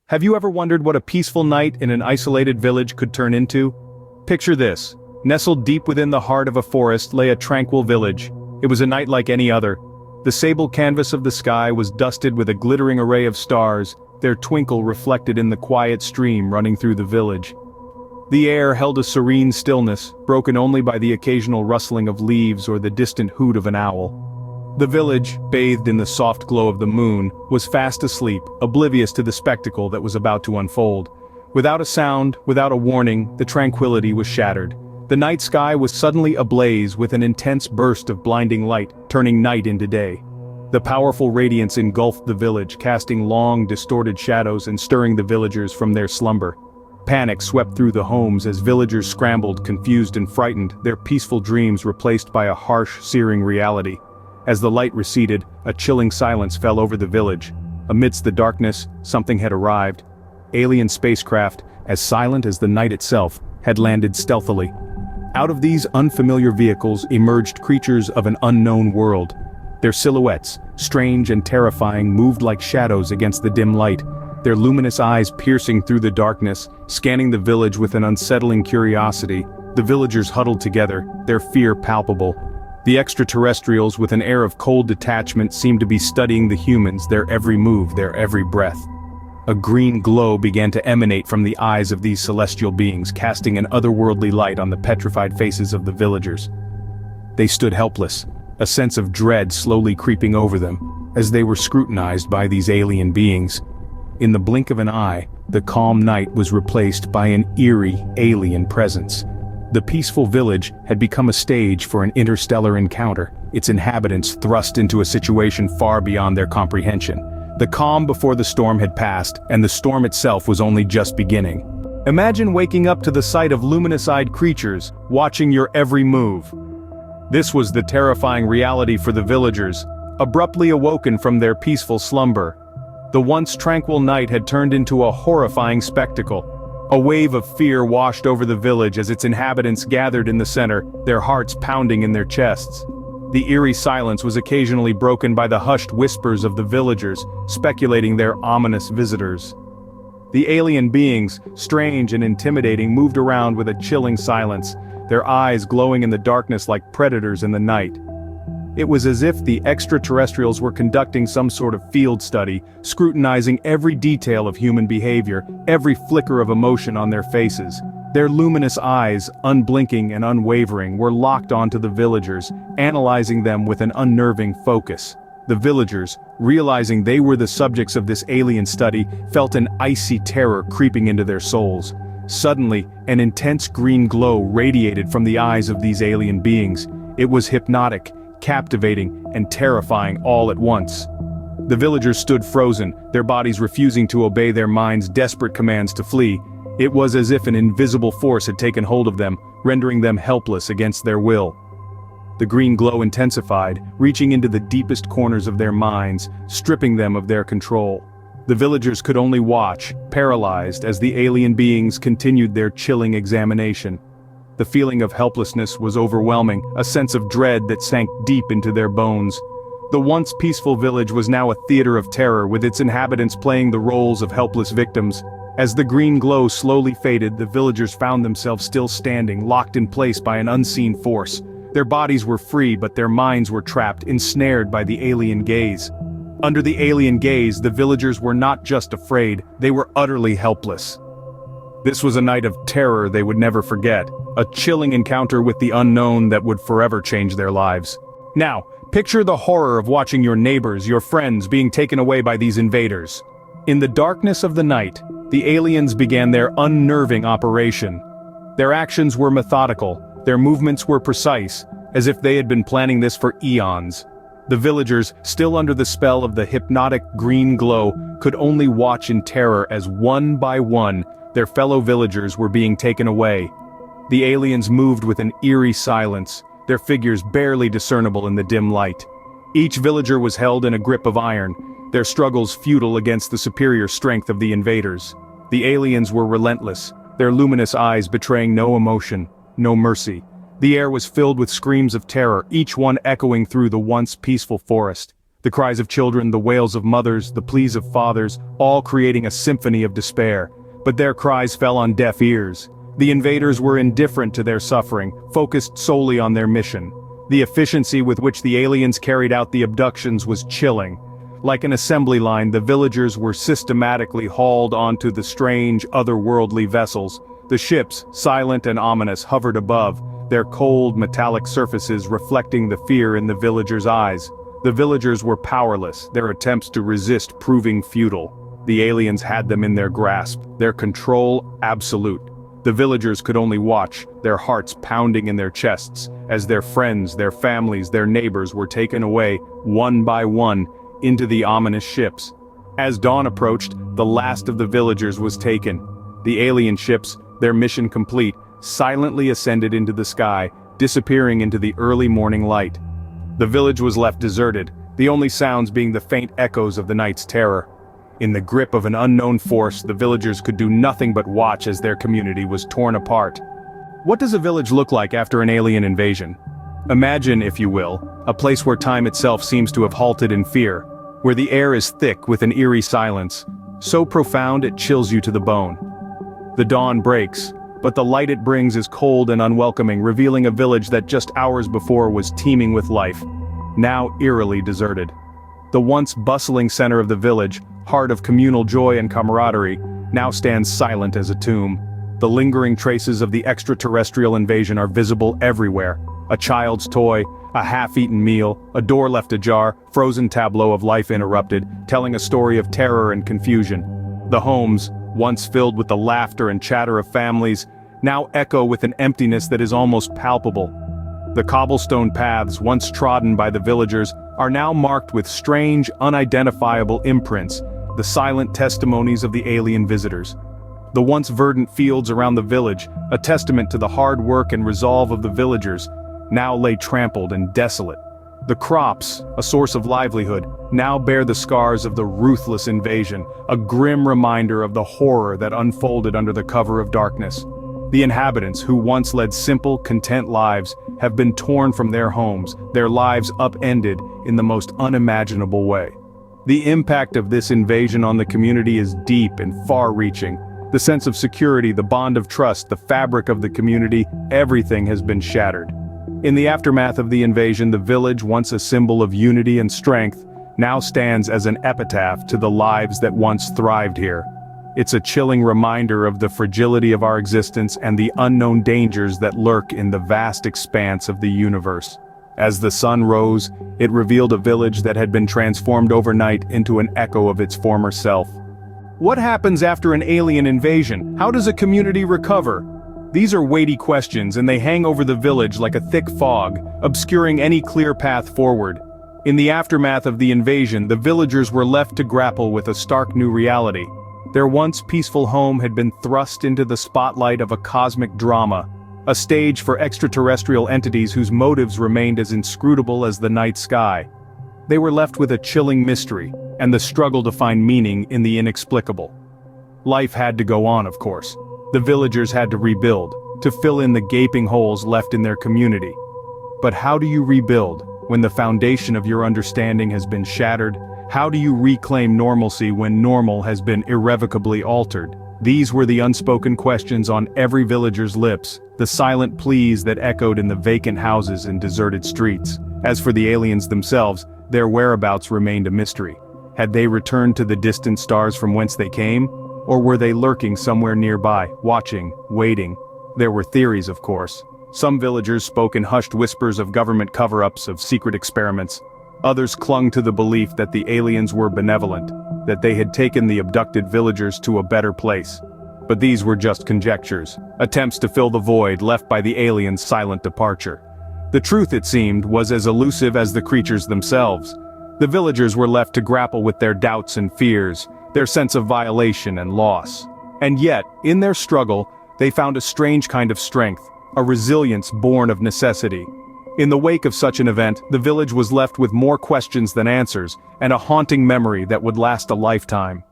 Have you ever wondered what a peaceful night in an isolated village could turn into? Picture this. Nestled deep within the heart of a forest lay a tranquil village. It was a night like any other. The sable canvas of the sky was dusted with a glittering array of stars, their twinkle reflected in the quiet stream running through the village. The air held a serene stillness, broken only by the occasional rustling of leaves or the distant hoot of an owl. The village, bathed in the soft glow of the moon, was fast asleep, oblivious to the spectacle that was about to unfold. Without a sound, without a warning, the tranquility was shattered. The night sky was suddenly ablaze with an intense burst of blinding light, turning night into day. The powerful radiance engulfed the village, casting long, distorted shadows and stirring the villagers from their slumber. Panic swept through the homes as villagers scrambled, confused and frightened, their peaceful dreams replaced by a harsh, searing reality. As the light receded, a chilling silence fell over the village. Amidst the darkness, something had arrived. Alien spacecraft, as silent as the night itself, had landed stealthily. Out of these unfamiliar vehicles emerged creatures of an unknown world. Their silhouettes, strange and terrifying, moved like shadows against the dim light, their luminous eyes piercing through the darkness, scanning the village with an unsettling curiosity. The villagers huddled together, their fear palpable. The extraterrestrials, with an air of cold detachment, seemed to be studying the humans, their every move, their every breath. A green glow began to emanate from the eyes of these celestial beings, casting an otherworldly light on the petrified faces of the villagers. They stood helpless, a sense of dread slowly creeping over them, as they were scrutinized by these alien beings. In the blink of an eye, the calm night was replaced by an eerie, alien presence. The peaceful village had become a stage for an interstellar encounter, its inhabitants thrust into a situation far beyond their comprehension. The calm before the storm had passed, and the storm itself was only just beginning. Imagine waking up to the sight of luminous-eyed creatures, watching your every move. This was the terrifying reality for the villagers, abruptly awoken from their peaceful slumber. The once tranquil night had turned into a horrifying spectacle. A wave of fear washed over the village as its inhabitants gathered in the center, their hearts pounding in their chests. The eerie silence was occasionally broken by the hushed whispers of the villagers, speculating their ominous visitors. The alien beings, strange and intimidating, moved around with a chilling silence, their eyes glowing in the darkness like predators in the night. It was as if the extraterrestrials were conducting some sort of field study, scrutinizing every detail of human behavior, every flicker of emotion on their faces. Their luminous eyes, unblinking and unwavering, were locked onto the villagers, analyzing them with an unnerving focus. The villagers, realizing they were the subjects of this alien study, felt an icy terror creeping into their souls. Suddenly, an intense green glow radiated from the eyes of these alien beings. It was hypnotic, captivating, and terrifying all at once. The villagers stood frozen, their bodies refusing to obey their minds' desperate commands to flee. It was as if an invisible force had taken hold of them, rendering them helpless against their will. The green glow intensified, reaching into the deepest corners of their minds, stripping them of their control. The villagers could only watch, paralyzed, as the alien beings continued their chilling examination. The feeling of helplessness was overwhelming, a sense of dread that sank deep into their bones. The once peaceful village was now a theater of terror, with its inhabitants playing the roles of helpless victims. As the green glow slowly faded, the villagers found themselves still standing, locked in place by an unseen force. Their bodies were free, but their minds were trapped, ensnared by the alien gaze. Under the alien gaze, the villagers were not just afraid, they were utterly helpless. This was a night of terror they would never forget, a chilling encounter with the unknown that would forever change their lives. Now, picture the horror of watching your neighbors, your friends, being taken away by these invaders. In the darkness of the night, the aliens began their unnerving operation. Their actions were methodical, their movements were precise, as if they had been planning this for eons. The villagers, still under the spell of the hypnotic green glow, could only watch in terror as one by one, their fellow villagers were being taken away. The aliens moved with an eerie silence, their figures barely discernible in the dim light. Each villager was held in a grip of iron, their struggles futile against the superior strength of the invaders. The aliens were relentless, their luminous eyes betraying no emotion, no mercy. The air was filled with screams of terror, each one echoing through the once peaceful forest. The cries of children, the wails of mothers, the pleas of fathers, all creating a symphony of despair. But their cries fell on deaf ears. The invaders were indifferent to their suffering, focused solely on their mission. The efficiency with which the aliens carried out the abductions was chilling. Like an assembly line, the villagers were systematically hauled onto the strange, otherworldly vessels. The ships, silent and ominous, hovered above, their cold, metallic surfaces reflecting the fear in the villagers' eyes. The villagers were powerless, their attempts to resist proving futile. The aliens had them in their grasp, their control absolute. The villagers could only watch, their hearts pounding in their chests, as their friends, their families, their neighbors were taken away, one by one, into the ominous ships. As dawn approached, the last of the villagers was taken. The alien ships, their mission complete, silently ascended into the sky, disappearing into the early morning light. The village was left deserted, the only sounds being the faint echoes of the night's terror. In the grip of an unknown force, the villagers could do nothing but watch as their community was torn apart. What does a village look like after an alien invasion? Imagine, if you will, a place where time itself seems to have halted in fear, where the air is thick with an eerie silence, so profound it chills you to the bone. The dawn breaks, but the light it brings is cold and unwelcoming, revealing a village that just hours before was teeming with life, now eerily deserted. The once bustling center of the village, heart of communal joy and camaraderie, now stands silent as a tomb. The lingering traces of the extraterrestrial invasion are visible everywhere. A child's toy, a half-eaten meal, a door left ajar, frozen tableau of life interrupted, telling a story of terror and confusion. The homes, once filled with the laughter and chatter of families, now echo with an emptiness that is almost palpable. The cobblestone paths once trodden by the villagers are now marked with strange, unidentifiable imprints, the silent testimonies of the alien visitors. The once verdant fields around the village, a testament to the hard work and resolve of the villagers, now lay trampled and desolate. The crops, a source of livelihood, now bear the scars of the ruthless invasion, a grim reminder of the horror that unfolded under the cover of darkness. The inhabitants, who once led simple, content lives, have been torn from their homes, their lives upended in the most unimaginable way. The impact of this invasion on the community is deep and far-reaching. The sense of security, the bond of trust, the fabric of the community, everything has been shattered. In the aftermath of the invasion, the village, once a symbol of unity and strength, now stands as an epitaph to the lives that once thrived here. It's a chilling reminder of the fragility of our existence and the unknown dangers that lurk in the vast expanse of the universe. As the sun rose, it revealed a village that had been transformed overnight into an echo of its former self. What happens after an alien invasion? How does a community recover? These are weighty questions, and they hang over the village like a thick fog, obscuring any clear path forward. In the aftermath of the invasion, the villagers were left to grapple with a stark new reality. Their once peaceful home had been thrust into the spotlight of a cosmic drama, a stage for extraterrestrial entities whose motives remained as inscrutable as the night sky. They were left with a chilling mystery, and the struggle to find meaning in the inexplicable. Life had to go on, of course. The villagers had to rebuild, to fill in the gaping holes left in their community. But how do you rebuild when the foundation of your understanding has been shattered? How do you reclaim normalcy when normal has been irrevocably altered? These were the unspoken questions on every villager's lips, the silent pleas that echoed in the vacant houses and deserted streets. As for the aliens themselves, their whereabouts remained a mystery. Had they returned to the distant stars from whence they came? Or were they lurking somewhere nearby, watching, waiting? There were theories, of course. Some villagers spoke in hushed whispers of government cover-ups, of secret experiments. Others clung to the belief that the aliens were benevolent, that they had taken the abducted villagers to a better place. But these were just conjectures, attempts to fill the void left by the aliens' silent departure. The truth, it seemed, was as elusive as the creatures themselves. The villagers were left to grapple with their doubts and fears, their sense of violation and loss. And yet, in their struggle, they found a strange kind of strength, a resilience born of necessity. In the wake of such an event, the village was left with more questions than answers, and a haunting memory that would last a lifetime.